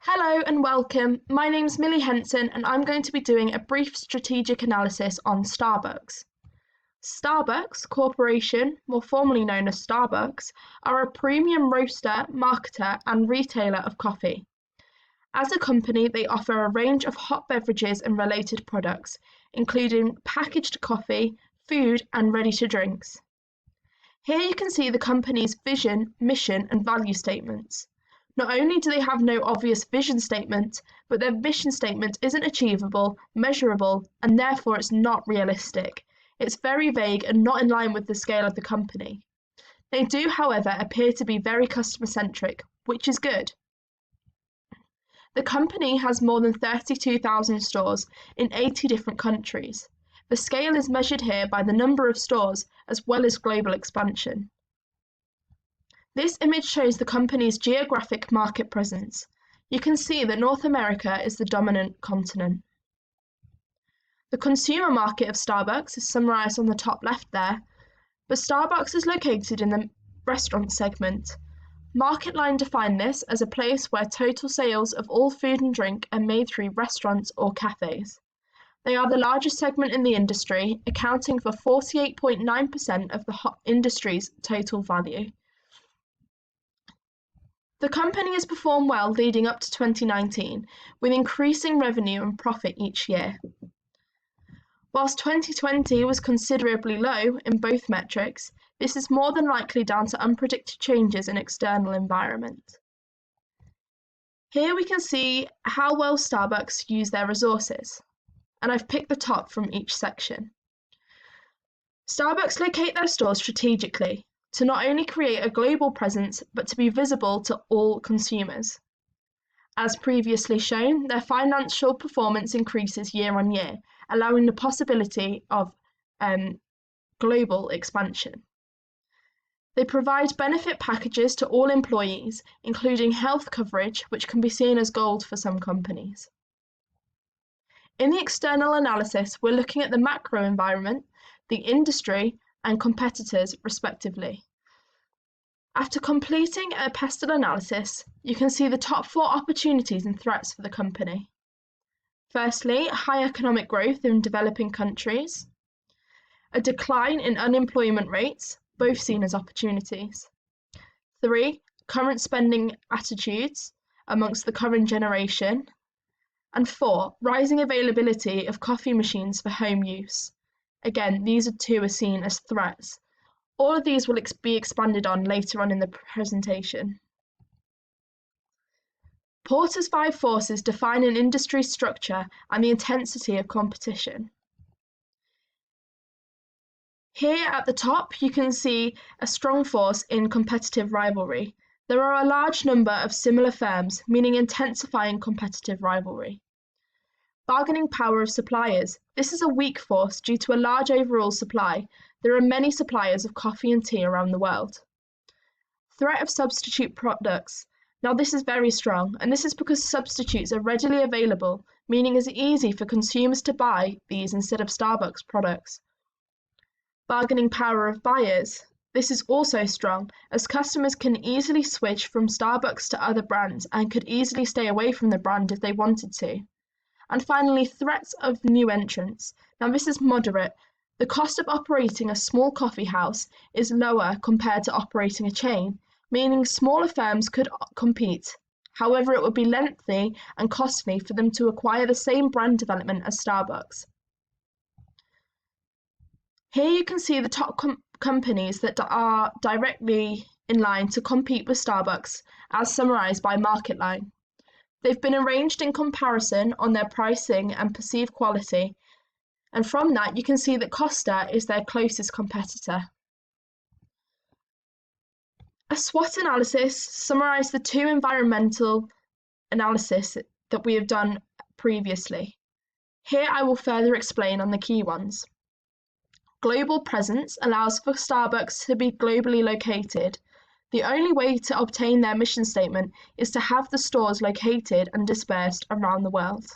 Hello and welcome. My name's Millie Henson and I'm going to be doing a brief strategic analysis on Starbucks. Starbucks Corporation, more formally known as Starbucks, are a premium roaster, marketer and retailer of coffee. As a company, they offer a range of hot beverages and related products, including packaged coffee, food and ready-to-drinks. Here you can see the company's vision, mission and value statements. Not only do they have no obvious vision statement, but their mission statement isn't achievable, measurable, and therefore it's not realistic. It's very vague and not in line with the scale of the company. They do, however, appear to be very customer-centric, which is good. The company has more than 32,000 stores in 80 different countries. The scale is measured here by the number of stores as well as global expansion. This image shows the company's geographic market presence. You can see that North America is the dominant continent. The consumer market of Starbucks is summarised on the top left there, but Starbucks is located in the restaurant segment. MarketLine defined this as a place where total sales of all food and drink are made through restaurants or cafes. They are the largest segment in the industry, accounting for 48.9% of the industry's total value. The company has performed well leading up to 2019, with increasing revenue and profit each year. Whilst 2020 was considerably low in both metrics, this is more than likely down to unpredicted changes in external environment. Here we can see how well Starbucks use their resources, and I've picked the top from each section. Starbucks locate their stores strategically, to not only create a global presence, but to be visible to all consumers. As previously shown, their financial performance increases year on year, allowing the possibility of global expansion. They provide benefit packages to all employees, including health coverage, which can be seen as gold for some companies. In the external analysis, we're looking at the macro environment, the industry, and competitors, respectively. After completing a pestle analysis, you can see the top 4 opportunities and threats for the company. Firstly, high economic growth in developing countries, a decline in unemployment rates, both seen as opportunities. 3, current spending attitudes amongst the current generation. And 4, rising availability of coffee machines for home use. Again, these 2 are seen as threats. All of these will be expanded on later on in the presentation. Porter's 5 forces define an industry structure and the intensity of competition. Here at the top, you can see a strong force in competitive rivalry. There are a large number of similar firms, meaning intensifying competitive rivalry. Bargaining power of suppliers. This is a weak force due to a large overall supply. There are many suppliers of coffee and tea around the world. Threat of substitute products. Now this is very strong, and this is because substitutes are readily available, meaning it's easy for consumers to buy these instead of Starbucks products. Bargaining power of buyers. This is also strong, as customers can easily switch from Starbucks to other brands and could easily stay away from the brand if they wanted to. And finally, threats of new entrants. Now this is moderate. The cost of operating a small coffee house is lower compared to operating a chain, meaning smaller firms could compete. However, it would be lengthy and costly for them to acquire the same brand development as Starbucks. Here you can see the top companies that are directly in line to compete with Starbucks, as summarised by MarketLine. They've been arranged in comparison on their pricing and perceived quality, and from that you can see that Costa is their closest competitor. A SWOT analysis summarised the 2 environmental analysis that we have done previously. Here I will further explain on the key ones. Global presence allows for Starbucks to be globally located. The only way to obtain their mission statement is to have the stores located and dispersed around the world.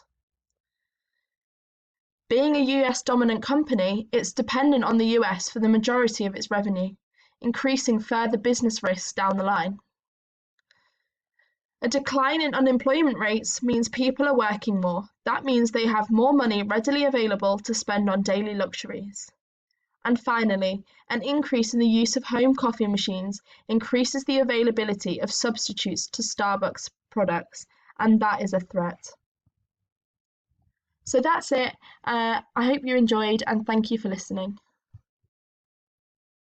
Being a US dominant company, it's dependent on the US for the majority of its revenue, increasing further business risks down the line. A decline in unemployment rates means people are working more. That means they have more money readily available to spend on daily luxuries. And finally, an increase in the use of home coffee machines increases the availability of substitutes to Starbucks products, and that is a threat. So that's it. I hope you enjoyed, and thank you for listening.